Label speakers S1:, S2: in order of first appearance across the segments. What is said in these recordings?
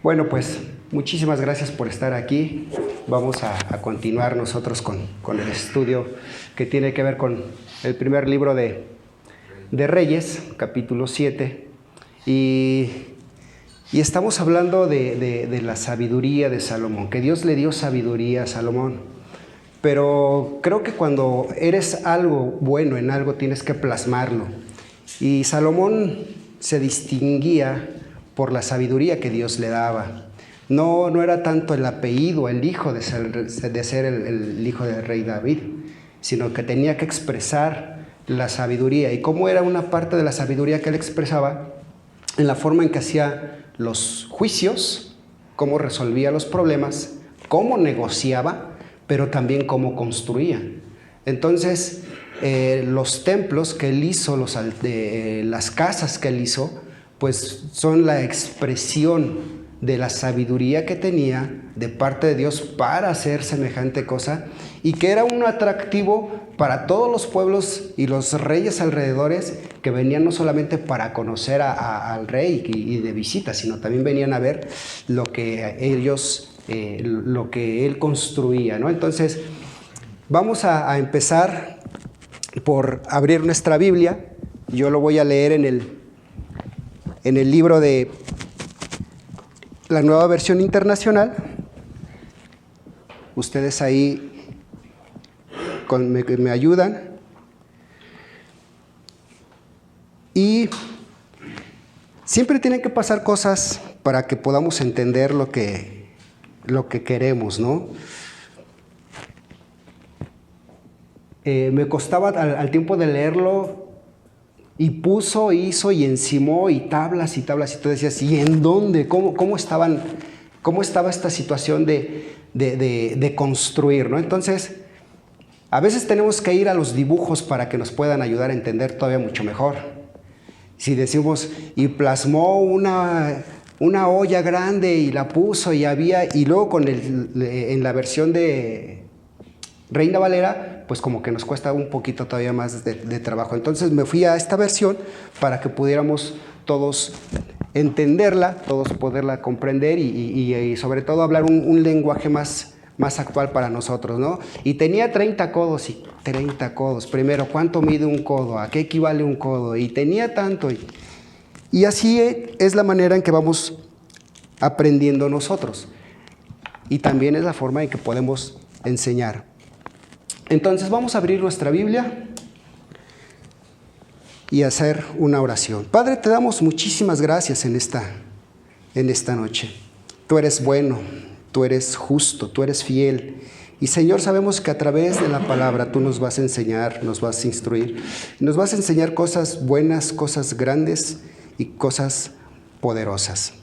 S1: Bueno, pues muchísimas gracias por estar aquí. Vamos a continuar nosotros con el estudio que tiene que ver con el primer libro de Reyes, capítulo 7. Y estamos hablando de la sabiduría de Salomón, que Dios le dio sabiduría a Salomón. Pero creo que cuando eres algo bueno en algo tienes que plasmarlo. Y Salomón se distinguía por la sabiduría que Dios le daba. No era tanto el apellido, el hijo de ser el hijo del rey David, sino que tenía que expresar la sabiduría. ¿Y cómo era una parte de la sabiduría que él expresaba? En la forma en que hacía los juicios, cómo resolvía los problemas, cómo negociaba, pero también cómo construía. Entonces, los templos que él hizo, las casas que él hizo, pues son la expresión de la sabiduría que tenía de parte de Dios para hacer semejante cosa, y que era un atractivo para todos los pueblos y los reyes alrededores que venían no solamente para conocer al rey y de visita, sino también venían a ver lo que él construía, ¿no? Entonces, vamos a empezar por abrir nuestra Biblia. Yo lo voy a leer en el libro de la Nueva Versión Internacional. Ustedes ahí me ayudan. Y siempre tienen que pasar cosas para que podamos entender lo que queremos, ¿no? Me costaba al tiempo de leerlo, y hizo y encimó, y tablas, y tú decías, ¿y en dónde? ¿Cómo estaba esta situación de construir, ¿no? Entonces, a veces tenemos que ir a los dibujos para que nos puedan ayudar a entender todavía mucho mejor. Si decimos, y plasmó una olla grande y la puso, y luego en la versión de Reina Valera, pues como que nos cuesta un poquito todavía más de trabajo. Entonces me fui a esta versión para que pudiéramos todos entenderla, todos poderla comprender y sobre todo hablar un lenguaje más actual para nosotros, ¿no? Y tenía 30 codos y 30 codos. Primero, ¿cuánto mide un codo? ¿A qué equivale un codo? Y tenía tanto. Y así es la manera en que vamos aprendiendo nosotros. Y también es la forma en que podemos enseñar. Entonces vamos a abrir nuestra Biblia y hacer una oración. Padre, te damos muchísimas gracias en esta noche. Tú eres bueno, tú eres justo, tú eres fiel. Y Señor, sabemos que a través de la palabra tú nos vas a enseñar, nos vas a instruir. Nos vas a enseñar cosas buenas, cosas grandes y cosas poderosas.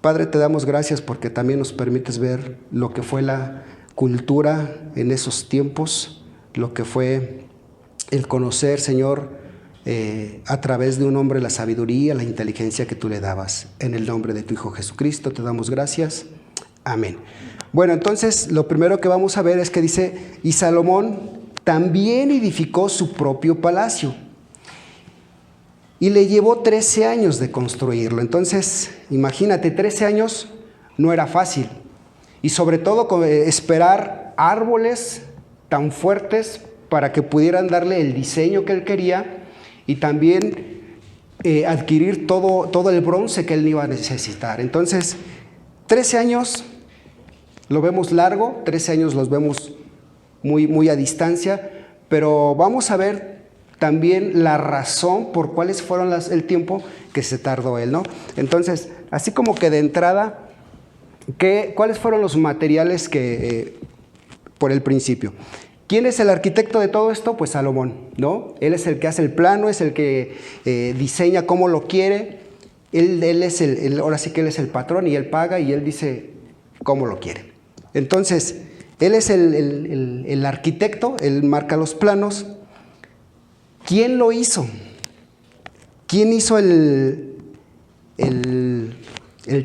S1: Padre, te damos gracias porque también nos permites ver lo que fue la cultura en esos tiempos, lo que fue el conocer, Señor, a través de un hombre la sabiduría, la inteligencia que tú le dabas. En el nombre de tu Hijo Jesucristo te damos gracias. Amén. Bueno, entonces lo primero que vamos a ver es que dice, y Salomón también edificó su propio palacio, y le llevó 13 años de construirlo. Entonces, imagínate, 13 años no era fácil. Y sobre todo esperar árboles tan fuertes para que pudieran darle el diseño que él quería, y también adquirir todo el bronce que él iba a necesitar. Entonces, 13 años lo vemos largo, 13 años los vemos muy a distancia, pero vamos a ver también la razón por cuáles fueron el tiempo que se tardó él, ¿no? Entonces, así como que de entrada, ¿cuáles fueron los materiales por el principio? ¿Quién es el arquitecto de todo esto? Pues Salomón, ¿no? Él es el que hace el plano, es el que diseña cómo lo quiere. Él es ahora sí que él es el patrón, y él paga y él dice cómo lo quiere. Entonces, él es el arquitecto, él marca los planos. ¿Quién lo hizo? ¿Quién hizo el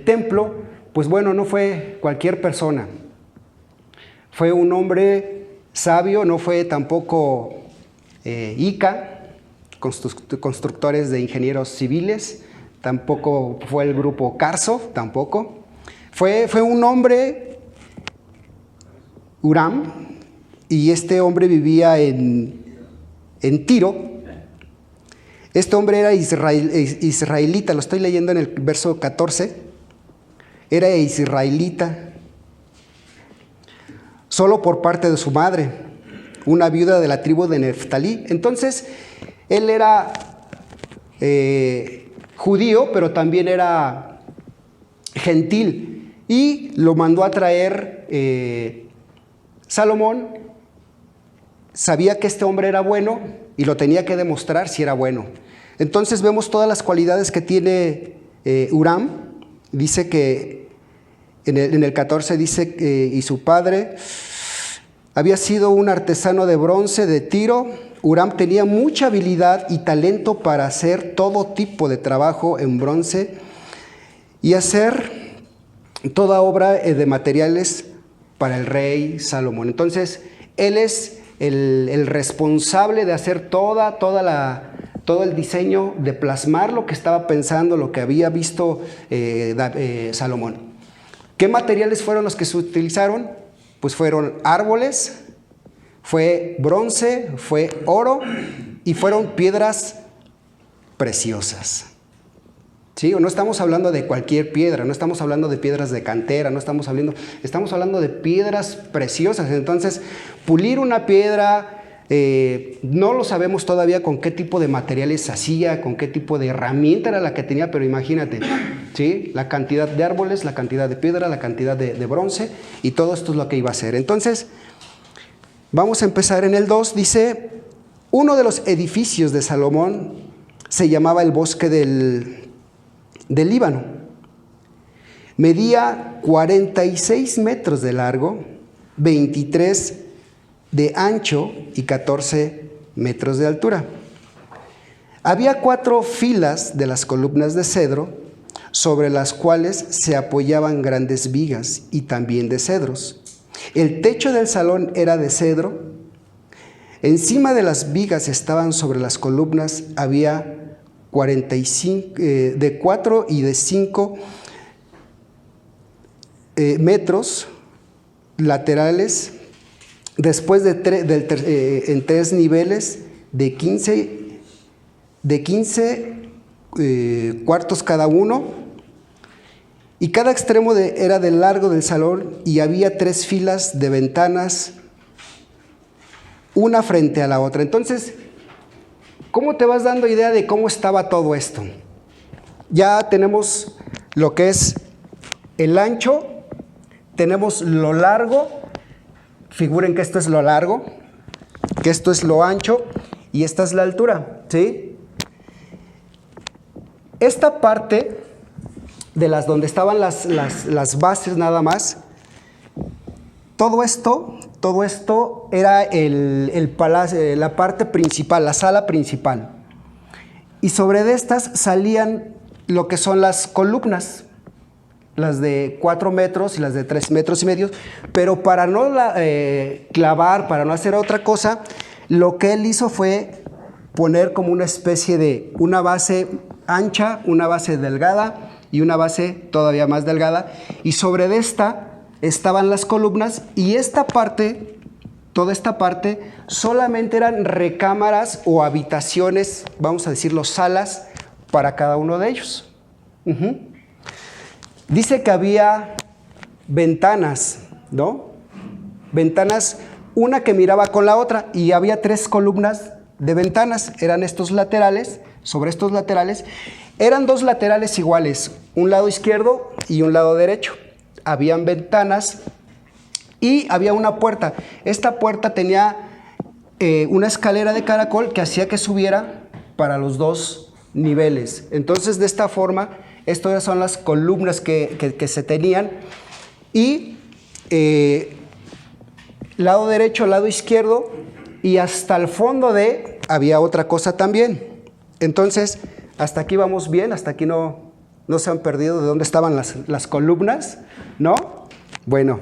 S1: templo? Pues bueno, no fue cualquier persona. Fue un hombre sabio, no fue tampoco ICA, constructores de ingenieros civiles, tampoco fue el grupo Carso, tampoco. Fue un hombre, Huram, y este hombre vivía en Tiro. Este hombre era israelita, lo estoy leyendo en el verso 14. Era israelita, solo por parte de su madre, una viuda de la tribu de Neftalí. Entonces, él era judío, pero también era gentil, y lo mandó a traer Salomón. Sabía que este hombre era bueno y lo tenía que demostrar si era bueno. Entonces vemos todas las cualidades que tiene Huram. Dice que en el 14 dice y su padre había sido un artesano de bronce de Tiro. Huram tenía mucha habilidad y talento para hacer todo tipo de trabajo en bronce y hacer toda obra de materiales para el rey Salomón. Entonces, él es el responsable de hacer todo el diseño, de plasmar lo que estaba pensando, lo que había visto Salomón. ¿Qué materiales fueron los que se utilizaron? Pues fueron árboles, fue bronce, fue oro y fueron piedras preciosas. ¿Sí? No estamos hablando de cualquier piedra, no estamos hablando de piedras de cantera, estamos hablando de piedras preciosas. Entonces, pulir una piedra, no lo sabemos todavía con qué tipo de materiales se hacía, con qué tipo de herramienta era la que tenía, pero imagínate, ¿sí? La cantidad de árboles, la cantidad de piedra, la cantidad de bronce, y todo esto es lo que iba a hacer. Entonces, vamos a empezar en el 2, dice, uno de los edificios de Salomón se llamaba el bosque del Líbano. Medía 46 metros de largo, 23 de ancho y 14 metros de altura. Había 4 filas de las columnas de cedro, sobre las cuales se apoyaban grandes vigas y también de cedros. El techo del salón era de cedro. Encima de las vigas estaban sobre las columnas, había 45, de 4 y de 5 metros laterales, después en 3 niveles de 15 cuartos cada uno, y cada extremo era del largo del salón, y había 3 filas de ventanas, una frente a la otra. Entonces, ¿cómo te vas dando idea de cómo estaba todo esto? Ya tenemos lo que es el ancho, tenemos lo largo, figuren que esto es lo largo, que esto es lo ancho y esta es la altura, ¿sí? Esta parte de donde estaban las bases nada más, todo esto era el palacio, la parte principal, la sala principal. Y sobre de estas salían lo que son las columnas, las de 4 metros y las de 3 metros y medio, pero para no clavar, para no hacer otra cosa, lo que él hizo fue poner como una especie de una base ancha, una base delgada y una base todavía más delgada, y sobre de esta estaban las columnas, y esta parte, toda esta parte, solamente eran recámaras o habitaciones, vamos a decirlo, salas, para cada uno de ellos. Dice que había ventanas, ¿no? Ventanas, una que miraba con la otra, y había 3 columnas de ventanas, eran estos laterales, sobre estos laterales, eran 2 laterales iguales, un lado izquierdo y un lado derecho. Habían ventanas y había una puerta. Esta puerta tenía una escalera de caracol que hacía que subiera para los 2 niveles. Entonces, de esta forma, estas son las columnas que se tenían. Y lado derecho, lado izquierdo, y hasta el fondo había otra cosa también. Entonces, hasta aquí vamos bien, hasta aquí no se han perdido de dónde estaban las columnas, ¿no? Bueno,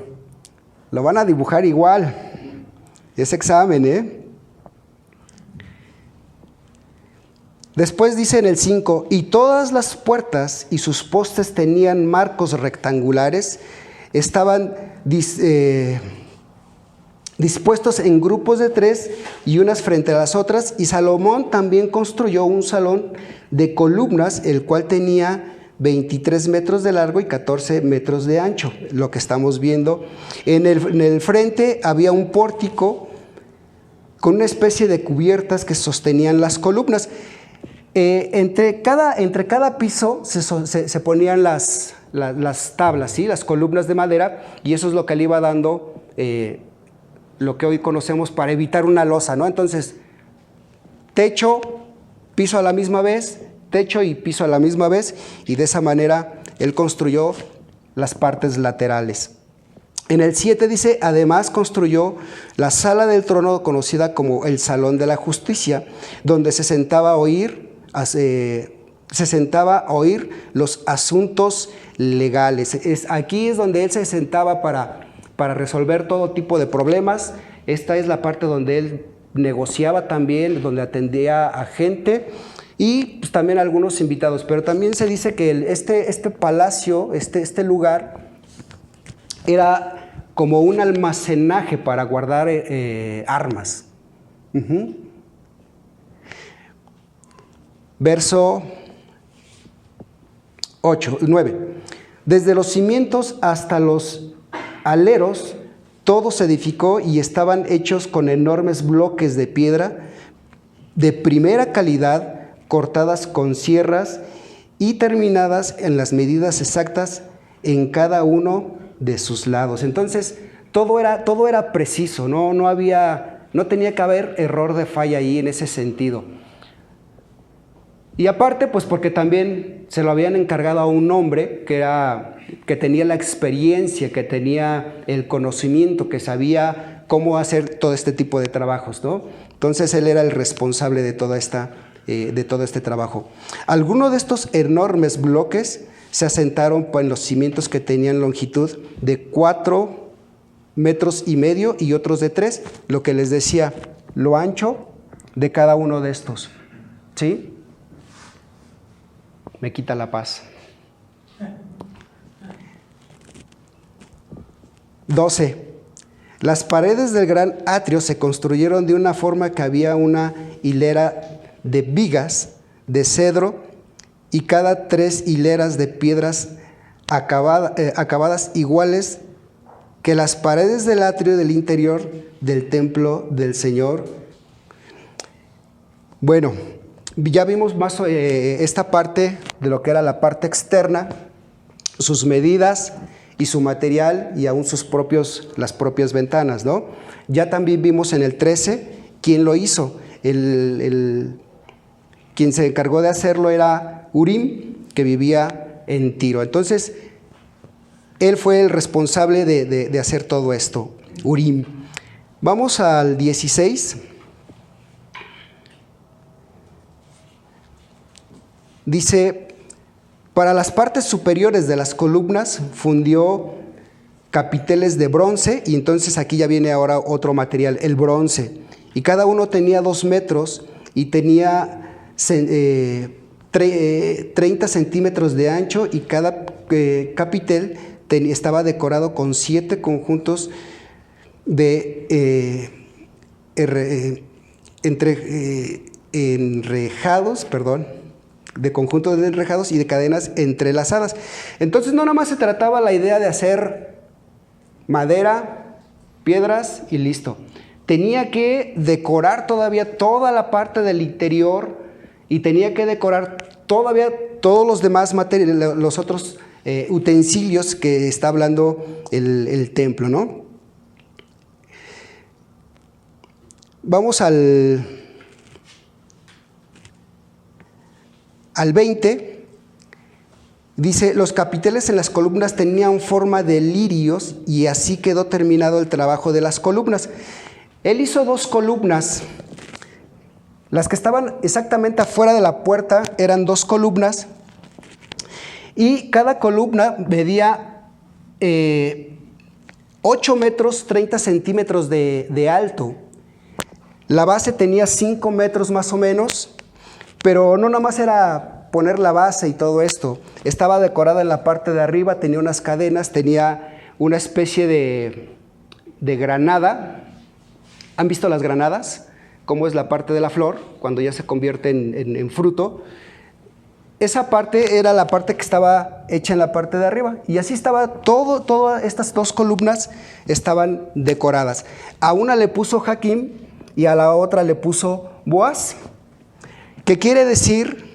S1: lo van a dibujar igual, es examen, Después dice en el 5, y todas las puertas y sus postes tenían marcos rectangulares, estaban dispuestos en grupos de 3 y unas frente a las otras, y Salomón también construyó un salón de columnas, el cual tenía 23 metros de largo y 14 metros de ancho, lo que estamos viendo. En el frente había un pórtico con una especie de cubiertas que sostenían las columnas. Entre cada piso se ponían las tablas, ¿sí? Las columnas de madera, y eso es lo que le iba dando lo que hoy conocemos para evitar una losa, ¿no? Entonces, techo, piso a la misma vez, techo y piso a la misma vez, y de esa manera él construyó las partes laterales. En el 7 dice, además construyó la sala del trono conocida como el Salón de la Justicia, donde se sentaba a oír los asuntos legales. Aquí es donde él se sentaba para resolver todo tipo de problemas. Esta es la parte donde él negociaba también, donde atendía a gente y pues, también a algunos invitados. Pero también se dice que este palacio, este lugar, era como un almacenaje para guardar armas. Verso 9. Desde los cimientos hasta los aleros, todo se edificó y estaban hechos con enormes bloques de piedra de primera calidad, cortadas con sierras y terminadas en las medidas exactas en cada uno de sus lados. Entonces, todo era preciso, no tenía que haber error de falla ahí en ese sentido. Y aparte, pues porque también se lo habían encargado a un hombre que tenía la experiencia, que tenía el conocimiento, que sabía cómo hacer todo este tipo de trabajos, ¿no? Entonces él era el responsable de todo este trabajo. Algunos de estos enormes bloques se asentaron en los cimientos que tenían longitud de 4 metros y medio y otros de 3, lo que les decía, lo ancho de cada uno de estos, ¿sí? Me quita la paz. 12. Las paredes del gran atrio se construyeron de una forma que había una hilera de vigas de cedro y cada 3 hileras de piedras acabadas iguales que las paredes del atrio del interior del templo del Señor. Bueno, ya vimos más esta parte de lo que era la parte externa, sus medidas y su material y aún las propias ventanas, ¿no? Ya también vimos en el 13 quién lo hizo. Quien se encargó de hacerlo era Urim, que vivía en Tiro. Entonces, él fue el responsable de hacer todo esto, Urim. Vamos al 16. Dice, para las partes superiores de las columnas fundió capiteles de bronce, y entonces aquí ya viene ahora otro material, el bronce, y cada uno tenía 2 metros y tenía 30 centímetros de ancho, y cada capitel estaba decorado con 7 conjuntos de enrejados, de conjuntos de enrejados y de cadenas entrelazadas. Entonces no nada más se trataba la idea de hacer madera, piedras y listo. Tenía que decorar todavía toda la parte del interior y tenía que decorar todavía todos los demás materiales, los otros utensilios que está hablando el templo, ¿no? Vamos al 20, dice, los capiteles en las columnas tenían forma de lirios y así quedó terminado el trabajo de las columnas. Él hizo 2 columnas, las que estaban exactamente afuera de la puerta eran 2 columnas y cada columna medía 8 metros 30 centímetros de alto. La base tenía 5 metros más o menos, Pero no nada más era poner la base y todo esto. Estaba decorada en la parte de arriba, tenía unas cadenas, tenía una especie de granada. ¿Han visto las granadas? Cómo es la parte de la flor, cuando ya se convierte en fruto. Esa parte era la parte que estaba hecha en la parte de arriba. Y así estaba todas estas dos columnas estaban decoradas. A una le puso Jaquín y a la otra le puso Boaz. ¿Qué quiere decir?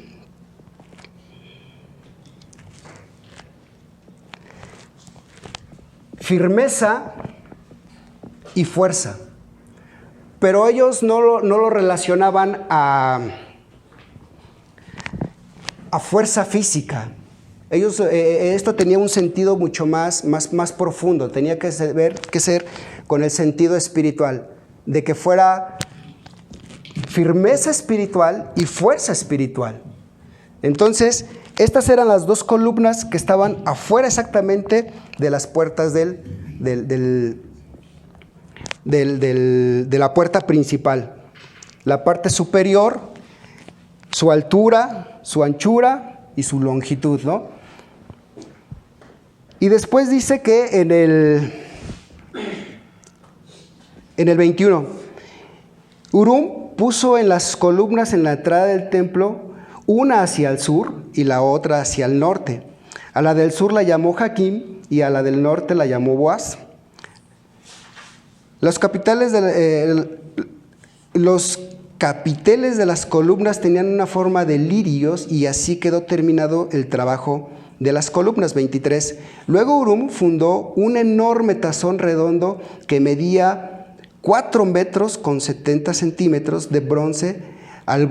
S1: Firmeza y fuerza. Pero ellos no lo relacionaban a fuerza física. Ellos, esto tenía un sentido mucho más profundo, tenía que ser con el sentido espiritual, de que fuera firmeza espiritual y fuerza espiritual. Entonces, estas eran las dos columnas que estaban afuera exactamente de las puertas de la puerta principal. La parte superior, su altura, su anchura y su longitud, ¿no? Y después dice que en el 21, Urim puso en las columnas en la entrada del templo, una hacia el sur y la otra hacia el norte. A la del sur la llamó Jaquín y a la del norte la llamó Boaz. Los capiteles de las columnas tenían una forma de lirios y así quedó terminado el trabajo de las columnas. 23. Luego Urim fundó un enorme tazón redondo que medía 4 metros con 70 centímetros de bronce de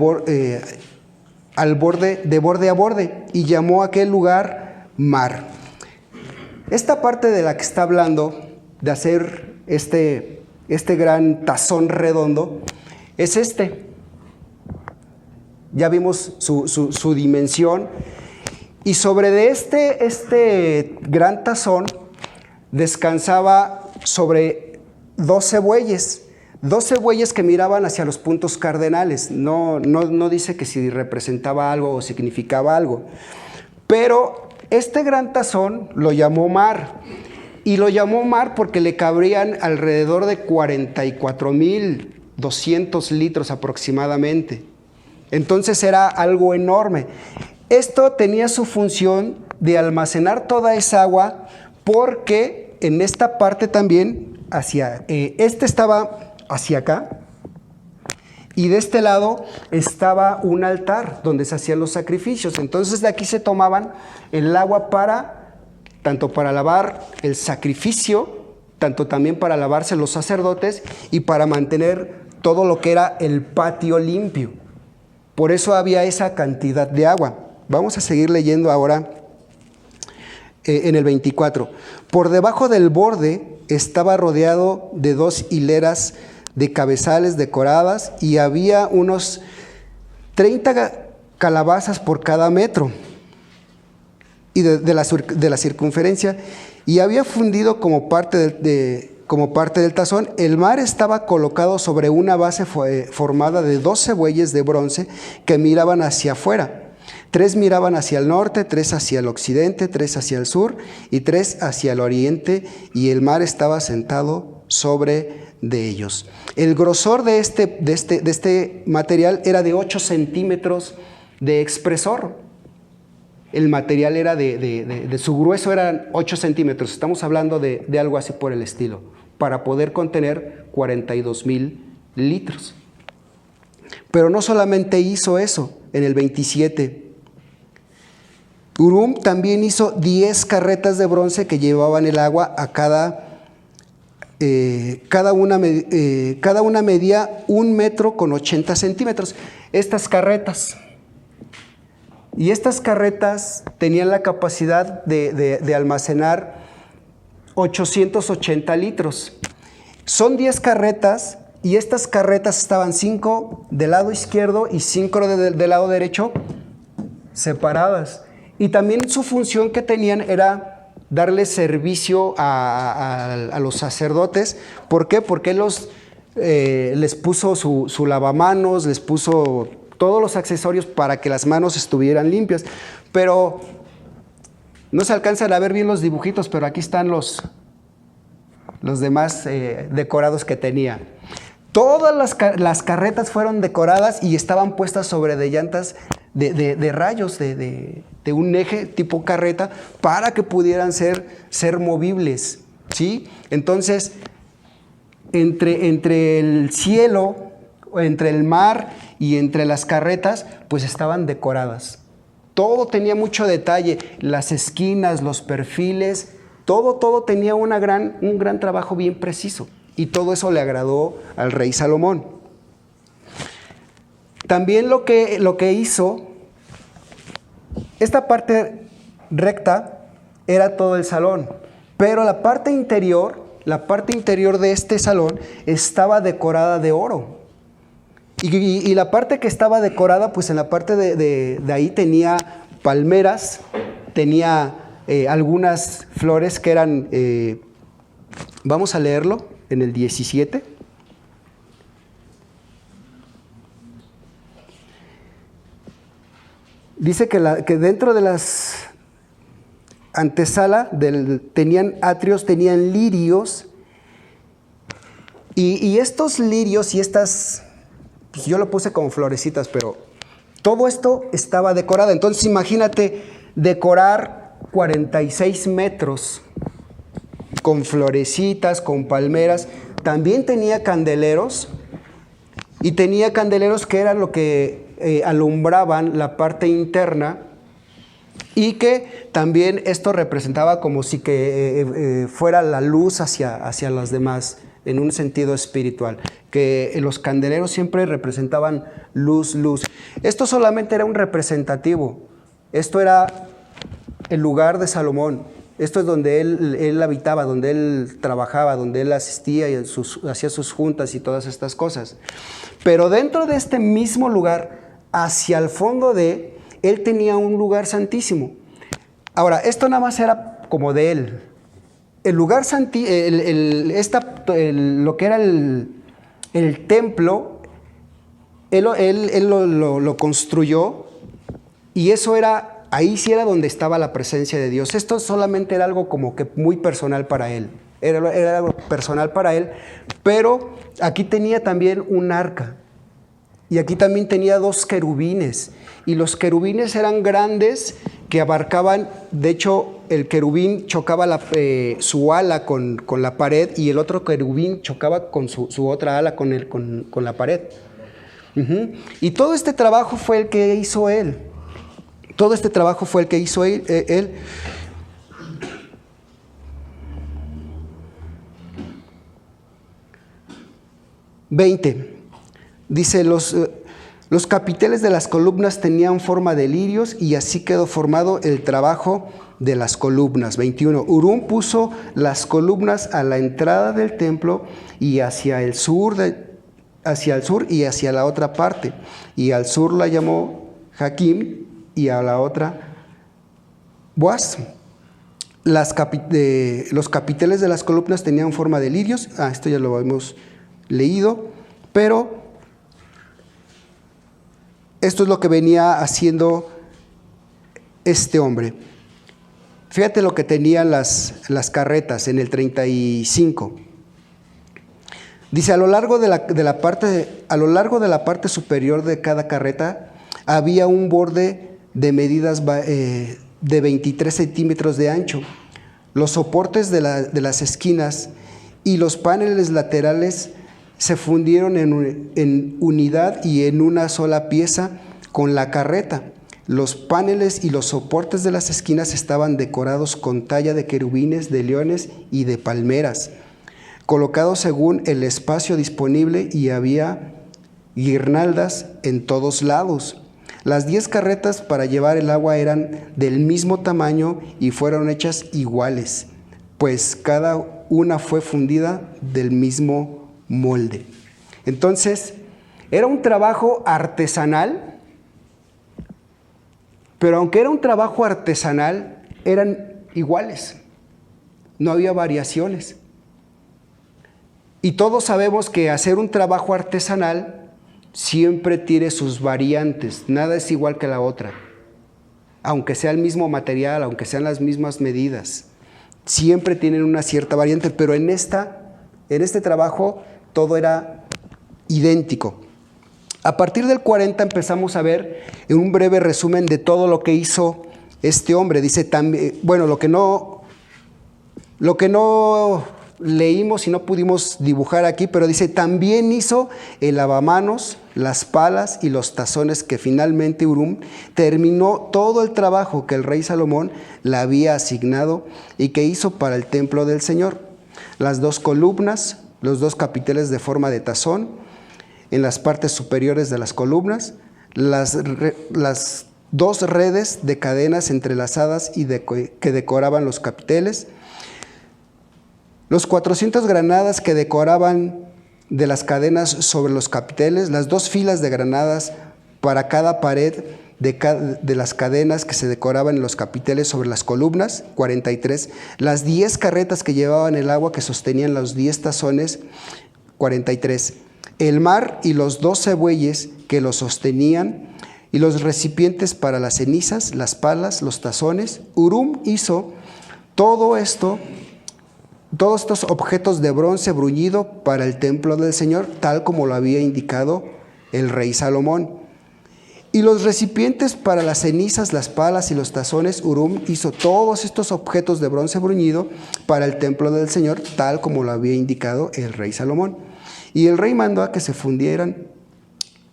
S1: borde a borde y llamó a aquel lugar Mar. Esta parte de la que está hablando, de hacer este gran tazón redondo, es ya vimos su dimensión, y sobre de este gran tazón descansaba sobre 12 bueyes que miraban hacia los puntos cardenales. No dice que si representaba algo o significaba algo, pero este gran tazón lo llamó Mar, y lo llamó Mar porque le cabrían alrededor de 44,200 litros aproximadamente. Entonces era algo enorme. Esto tenía su función de almacenar toda esa agua, porque en esta parte también, estaba hacia acá, y de este lado estaba un altar donde se hacían los sacrificios. Entonces de aquí se tomaban el agua tanto para lavar el sacrificio, tanto también para lavarse los sacerdotes y para mantener todo lo que era el patio limpio. Por eso había esa cantidad de agua. Vamos a seguir leyendo ahora en el 24. Por debajo del borde estaba rodeado de 2 hileras de cabezales decoradas y había unos 30 calabazas por cada metro y de la circunferencia, y había fundido como parte del tazón. El mar estaba colocado sobre una base formada de 12 bueyes de bronce que miraban hacia afuera. 3 miraban hacia el norte, 3 hacia el occidente, 3 hacia el sur y 3 hacia el oriente, y el mar estaba sentado sobre de ellos. El grosor de este material era de 8 centímetros de espesor. El material era de su grueso eran 8 centímetros. Estamos hablando de algo así por el estilo, para poder contener 42,000 litros. Pero no solamente hizo eso. En el 27, Urim también hizo 10 carretas de bronce que llevaban el agua a cada una medía 1 metro con 80 centímetros. Estas carretas tenían la capacidad de almacenar 880 litros. Son 10 carretas, y estas carretas estaban 5 del lado izquierdo y 5 del lado derecho, separadas. Y también su función que tenían era darle servicio a los sacerdotes. ¿Por qué? Porque les puso su lavamanos, les puso todos los accesorios para que las manos estuvieran limpias. Pero no se alcanzan a ver bien los dibujitos, pero aquí están los demás decorados que tenía. Todas las carretas fueron decoradas y estaban puestas sobre de llantas de rayos, de un eje tipo carreta, para que pudieran ser movibles, ¿sí? Entonces, entre el cielo, entre el mar y entre las carretas, pues estaban decoradas. Todo tenía mucho detalle, las esquinas, los perfiles, todo tenía un gran trabajo bien preciso. Y todo eso le agradó al rey Salomón. También lo que hizo, esta parte recta era todo el salón, pero la parte interior de este salón estaba decorada de oro. Y la parte que estaba decorada, pues en la parte de ahí tenía palmeras, tenía algunas flores que eran, vamos a leerlo en el 17. Dice que dentro de las antesala tenían atrios, tenían lirios, y estos lirios y estas, pues yo lo puse como florecitas, pero todo esto estaba decorado. Entonces imagínate decorar 46 metros con florecitas, con palmeras. También tenía candeleros, y tenía candeleros que eran lo que alumbraban la parte interna, y que también esto representaba como si que fuera la luz hacia las demás, en un sentido espiritual, que los candeleros siempre representaban luz. Esto solamente era un representativo, esto era el lugar de Salomón, esto es donde él habitaba, donde él trabajaba, donde él asistía y hacía sus juntas y todas estas cosas. Pero dentro de este mismo lugar, hacia el fondo él tenía un lugar santísimo. Ahora, esto nada más era como de él. El lugar lo que era el templo, él lo construyó, y eso era, ahí sí era donde estaba la presencia de Dios. Esto solamente era algo como que muy personal para él. Era algo personal para él, pero aquí tenía también un arca. Y aquí también tenía 2 querubines, y los querubines eran grandes, que abarcaban, de hecho, el querubín chocaba su ala con la pared, y el otro querubín chocaba con su otra ala con la pared. Y todo este trabajo fue el que hizo él. Todo este trabajo fue el que hizo él. Dice, los capiteles de las columnas tenían forma de lirios, y así quedó formado el trabajo de las columnas. 21. Hurún puso las columnas a la entrada del templo, y hacia el sur y hacia la otra parte. Y al sur la llamó Jaquim, y a la otra Boaz. Los capiteles de las columnas tenían forma de lirios. Esto ya lo hemos leído, pero esto es lo que venía haciendo este hombre. Fíjate lo que tenían las carretas en el 35. Dice, a lo largo de la parte superior de cada carreta había un borde de medidas de 23 centímetros de ancho. Los soportes de las esquinas y los paneles laterales se fundieron en unidad y en una sola pieza con la carreta. Los paneles y los soportes de las esquinas estaban decorados con talla de querubines, de leones y de palmeras, colocados según el espacio disponible, y había guirnaldas en todos lados. Las 10 carretas para llevar el agua eran del mismo tamaño y fueron hechas iguales, pues cada una fue fundida del mismo molde. Entonces, era un trabajo artesanal, pero aunque era un trabajo artesanal, eran iguales, no había variaciones. Y todos sabemos que hacer un trabajo artesanal siempre tiene sus variantes, nada es igual que la otra. Aunque sea el mismo material, aunque sean las mismas medidas, siempre tienen una cierta variante, pero en este trabajo todo era idéntico. A partir del 40 empezamos a ver un breve resumen de todo lo que hizo este hombre. Dice también, bueno, lo que no leímos y no pudimos dibujar aquí, pero dice, también hizo el lavamanos, las palas y los tazones, que finalmente Urim terminó todo el trabajo que el rey Salomón le había asignado y que hizo para el templo del Señor. Las 2 columnas, los 2 capiteles de forma de tazón, en las partes superiores de las columnas, las 2 redes de cadenas entrelazadas y que decoraban los capiteles, los 400 granadas que decoraban de las cadenas sobre los capiteles, las 2 filas de granadas para cada pared de las cadenas que se decoraban en los capiteles sobre las columnas, 43, las 10 carretas que llevaban el agua que sostenían los 10 tazones, 43, el mar y los 12 bueyes que lo sostenían y los recipientes para las cenizas, las palas, los tazones. Urim hizo todos estos objetos de bronce bruñido para el templo del Señor, tal como lo había indicado el rey Salomón. Y los recipientes para las cenizas, las palas y los tazones, Urim hizo todos estos objetos de bronce bruñido para el templo del Señor, tal como lo había indicado el rey Salomón. Y el rey mandó a que se fundieran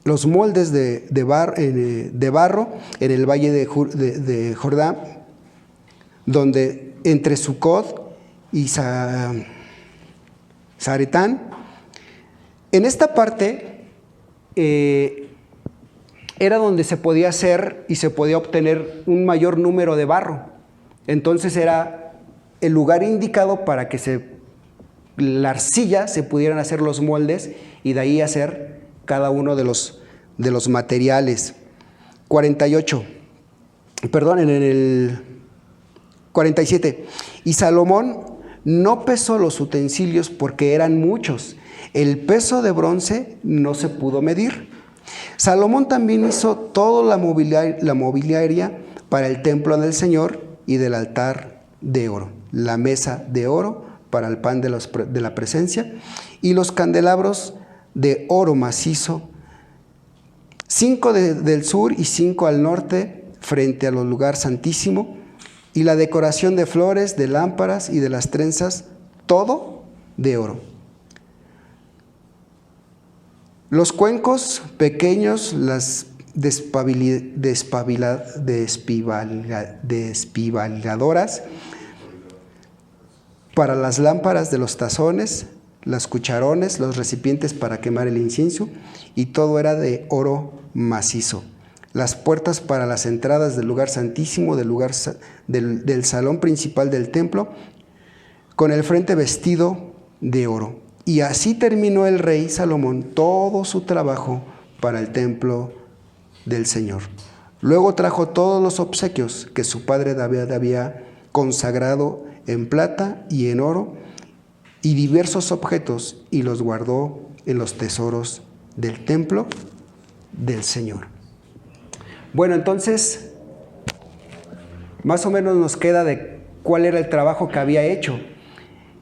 S1: los moldes de barro en el valle de Jordán, donde entre Sucot y Zaretán. En esta parte era donde se podía hacer y se podía obtener un mayor número de barro. Entonces era el lugar indicado para que la arcilla se pudieran hacer los moldes y de ahí hacer cada uno de los materiales. 47. Y Salomón no pesó los utensilios porque eran muchos. El peso de bronce no se pudo medir. Salomón también hizo toda la mobiliaria para el templo del Señor y del altar de oro, la mesa de oro para el pan de la presencia y los candelabros de oro macizo, 5 del sur y 5 al norte frente al lugar santísimo, y la decoración de flores, de lámparas y de las trenzas, todo de oro. Los cuencos pequeños, las despabiladoras para las lámparas de los tazones, los cucharones, los recipientes para quemar el incienso, y todo era de oro macizo. Las puertas para las entradas del lugar santísimo, del salón principal del templo, con el frente vestido de oro. Y así terminó el rey Salomón todo su trabajo para el templo del Señor. Luego trajo todos los obsequios que su padre David había consagrado en plata y en oro, y diversos objetos, y los guardó en los tesoros del templo del Señor. Bueno, entonces, más o menos nos queda de cuál era el trabajo que había hecho.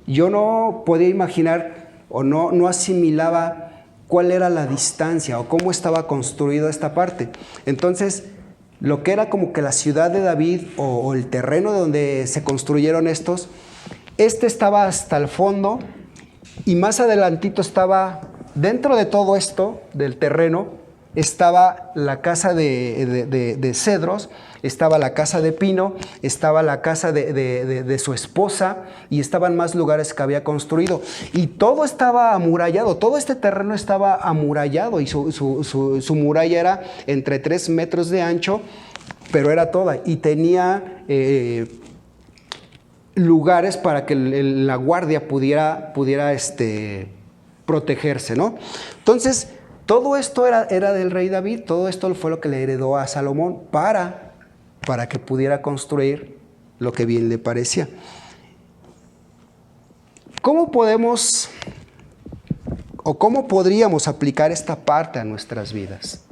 S1: Yo no podía imaginar o no asimilaba cuál era la distancia o cómo estaba construida esta parte. Entonces, lo que era como que la ciudad de David o el terreno donde se construyeron estos, estaba hasta el fondo, y más adelantito estaba, dentro de todo esto del terreno, estaba la casa de cedros, estaba la casa de pino, estaba la casa de su esposa, y estaban más lugares que había construido. Y todo estaba amurallado, todo este terreno estaba amurallado, y su muralla era entre 3 metros de ancho, pero era toda, y tenía lugares para que la guardia pudiera protegerse, ¿no? Entonces, todo esto era del rey David, todo esto fue lo que le heredó a Salomón para que pudiera construir lo que bien le parecía. ¿Cómo podemos o cómo podríamos aplicar esta parte a nuestras vidas.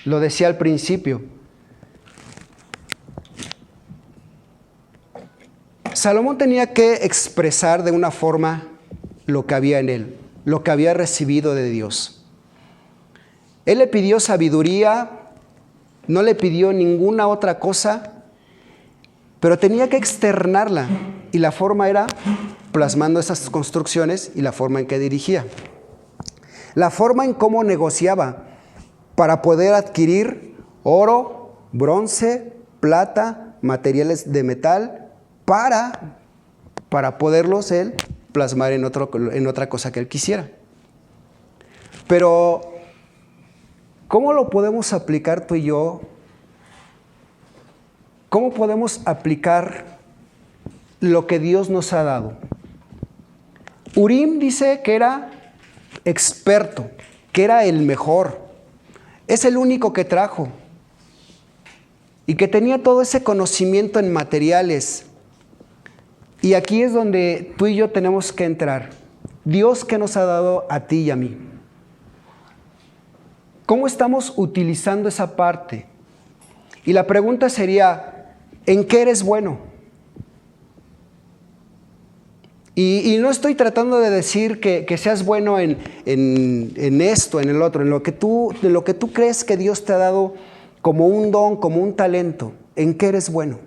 S1: Lo decía al principio. Salomón tenía que expresar de una forma lo que había en él, lo que había recibido de Dios. Él le pidió sabiduría, no le pidió ninguna otra cosa, pero tenía que externarla, y la forma era plasmando esas construcciones y la forma en que dirigía. La forma en cómo negociaba para poder adquirir oro, bronce, plata, materiales de metal, para poderlos él plasmar en otra cosa que él quisiera. Pero, ¿cómo lo podemos aplicar tú y yo? ¿Cómo podemos aplicar lo que Dios nos ha dado? Urim dice que era experto, que era el mejor. Es el único que trajo. Y que tenía todo ese conocimiento en materiales. Y aquí es donde tú y yo tenemos que entrar. Dios, ¿qué nos ha dado a ti y a mí? ¿Cómo estamos utilizando esa parte? Y la pregunta sería, ¿en qué eres bueno? Y no estoy tratando de decir que seas bueno en esto, en el otro, en lo que tú crees que Dios te ha dado como un don, como un talento. ¿En qué eres bueno?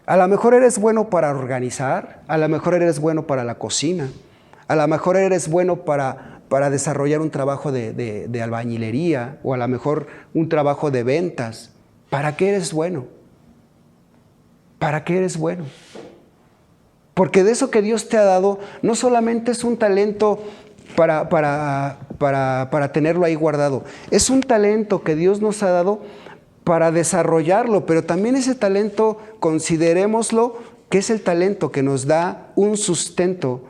S1: A lo mejor eres bueno para organizar, a lo mejor eres bueno para la cocina, a lo mejor eres bueno para desarrollar un trabajo de albañilería, o a lo mejor un trabajo de ventas. ¿Para qué eres bueno? ¿Para qué eres bueno? Porque de eso que Dios te ha dado, no solamente es un talento para tenerlo ahí guardado, es un talento que Dios nos ha dado para desarrollarlo, pero también ese talento, considerémoslo, que es el talento que nos da un sustento,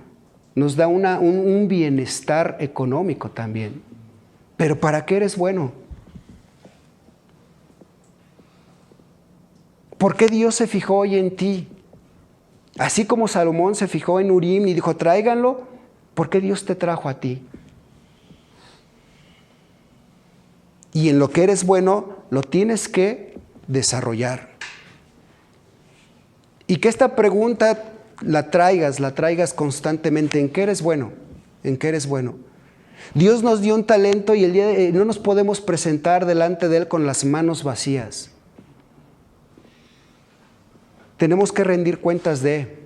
S1: nos da un bienestar económico también. Pero ¿para qué eres bueno? ¿Por qué Dios se fijó hoy en ti? Así como Salomón se fijó en Urim y dijo, tráiganlo, ¿por qué Dios te trajo a ti? Y en lo que eres bueno, lo tienes que desarrollar. Y que esta pregunta la traigas constantemente. ¿En qué eres bueno? ¿En qué eres bueno? Dios nos dio un talento y no nos podemos presentar delante de Él con las manos vacías. Tenemos que rendir cuentas de.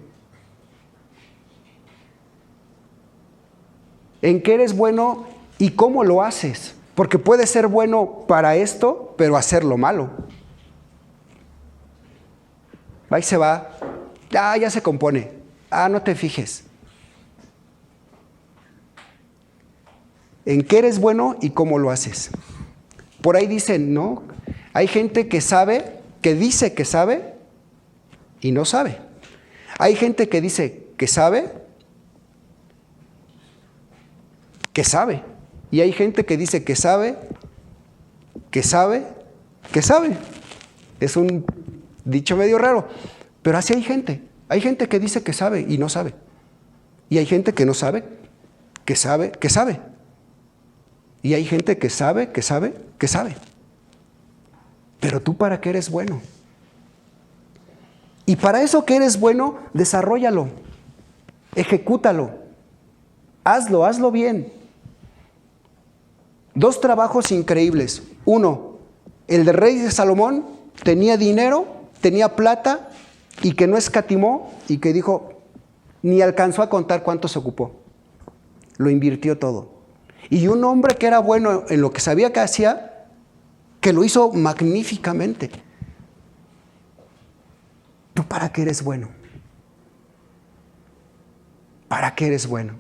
S1: ¿En qué eres bueno y cómo lo haces? Porque puede ser bueno para esto, pero hacerlo malo. Ahí se va. Ya se compone. No te fijes. ¿En qué eres bueno y cómo lo haces? Por ahí dicen, ¿no? Hay gente que sabe, que dice que sabe y no sabe. Hay gente que dice que sabe. Y hay gente que dice que sabe. Es un dicho medio raro, pero así hay gente. Hay gente que dice que sabe y no sabe. Y hay gente que no sabe, que sabe. Y hay gente que sabe. Pero tú, ¿para qué eres bueno? Y para eso que eres bueno, desarróllalo, ejecútalo, hazlo bien. 2 trabajos increíbles. Uno, el del rey de Salomón tenía dinero, tenía plata, y que no escatimó, y que dijo, ni alcanzó a contar cuánto se ocupó. Lo invirtió todo. Y un hombre que era bueno en lo que sabía que hacía, que lo hizo magníficamente. ¿Tú para qué eres bueno? ¿Para qué eres bueno?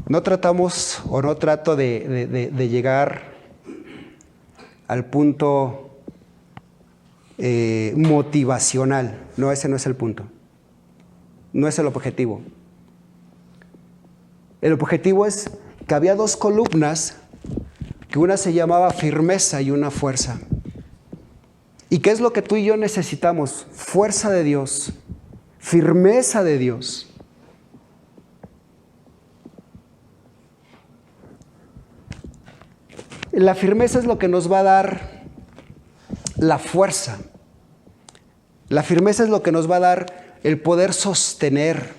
S1: No tratamos o no trato de llegar al punto motivacional. No, ese no es el punto. No es el objetivo. El objetivo es que había 2 columnas que una se llamaba firmeza y una fuerza. ¿Y qué es lo que tú y yo necesitamos? Fuerza de Dios, firmeza de Dios. La firmeza es lo que nos va a dar la fuerza. La firmeza es lo que nos va a dar el poder sostener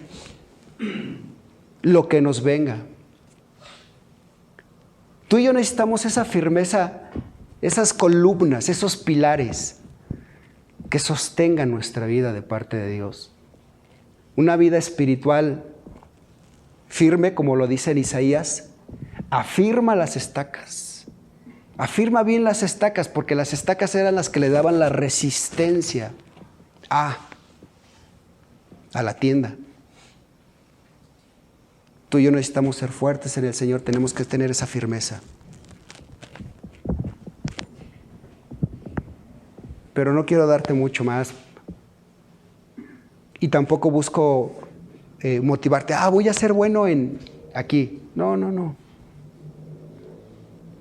S1: lo que nos venga. Tú y yo necesitamos esa firmeza, esas columnas, esos pilares que sostengan nuestra vida de parte de Dios. Una vida espiritual firme, como lo dice en Isaías, afirma las estacas. Afirma bien las estacas, porque las estacas eran las que le daban la resistencia a la tienda. Tú y yo necesitamos ser fuertes en el Señor, tenemos que tener esa firmeza. Pero no quiero darte mucho más. Y tampoco busco motivarte, voy a ser bueno en aquí. No.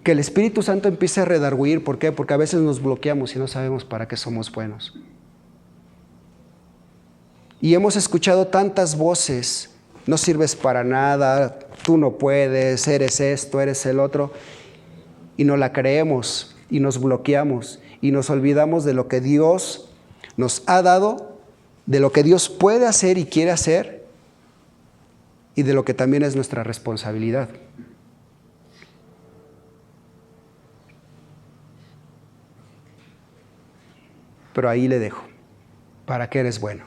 S1: Que el Espíritu Santo empiece a redarguir. ¿Por qué? Porque a veces nos bloqueamos y no sabemos para qué somos buenos. Y hemos escuchado tantas voces: no sirves para nada, tú no puedes, eres esto, eres el otro. Y no la creemos y nos bloqueamos y nos olvidamos de lo que Dios nos ha dado, de lo que Dios puede hacer y quiere hacer, y de lo que también es nuestra responsabilidad. Pero ahí le dejo. ¿Para qué eres bueno?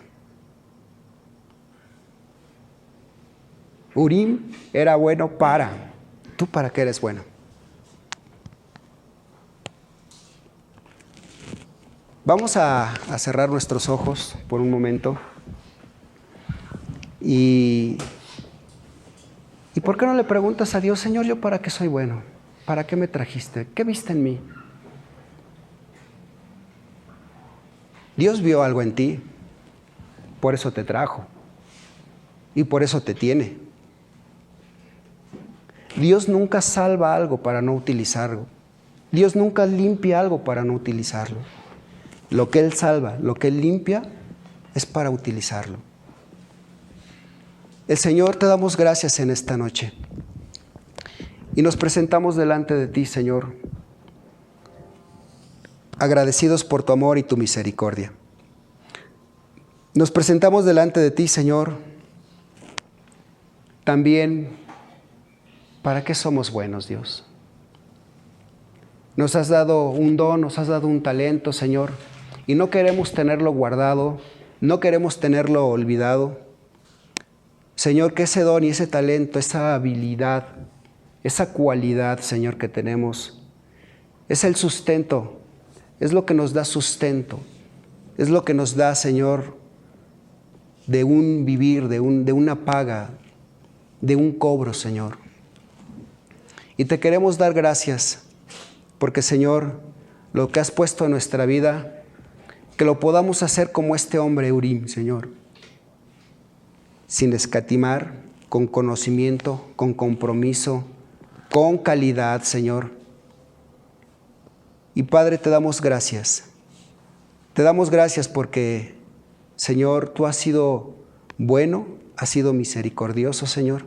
S1: Urim era bueno para. ¿Tú para qué eres bueno? Vamos a cerrar nuestros ojos por un momento. ¿Y por qué no le preguntas a Dios: Señor, ¿yo para qué soy bueno? ¿Para qué me trajiste? ¿Qué viste en mí? Dios vio algo en ti, por eso te trajo y por eso te tiene. Dios nunca salva algo para no utilizarlo. Dios nunca limpia algo para no utilizarlo. Lo que Él salva, lo que Él limpia, es para utilizarlo. El Señor, te damos gracias en esta noche y nos presentamos delante de ti, Señor, agradecidos por tu amor y tu misericordia. Nos presentamos delante de ti, Señor, también, ¿para qué somos buenos, Dios? Nos has dado un don, nos has dado un talento, Señor, y no queremos tenerlo guardado, no queremos tenerlo olvidado. Señor, que ese don y ese talento, esa habilidad, esa cualidad, Señor, que tenemos, es el sustento. Es lo que nos da sustento, es lo que nos da, Señor, de un vivir, de una paga, de un cobro, Señor. Y te queremos dar gracias, porque, Señor, lo que has puesto en nuestra vida, que lo podamos hacer como este hombre Urim, Señor, sin escatimar, con conocimiento, con compromiso, con calidad, Señor. Y Padre, te damos gracias. Te damos gracias porque, Señor, tú has sido bueno, has sido misericordioso, Señor.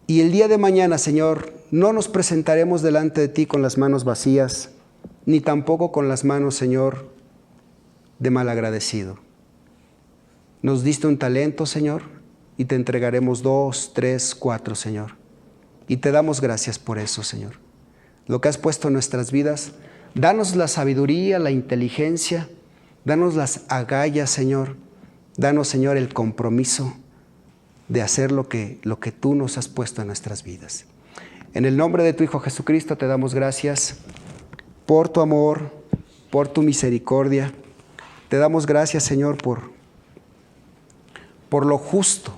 S1: Y el día de mañana, Señor, no nos presentaremos delante de ti con las manos vacías, ni tampoco con las manos, Señor, de malagradecido. Nos diste un talento, Señor, y te entregaremos 2, 3, 4, Señor. Y te damos gracias por eso, Señor. Lo que has puesto en nuestras vidas, danos la sabiduría, la inteligencia, danos las agallas, Señor. Danos, Señor, el compromiso de hacer lo que tú nos has puesto en nuestras vidas. En el nombre de tu Hijo Jesucristo te damos gracias por tu amor, por tu misericordia. Te damos gracias, Señor, por lo justo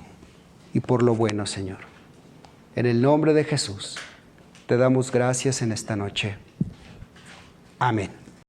S1: y por lo bueno, Señor. En el nombre de Jesús te damos gracias en esta noche. Amén.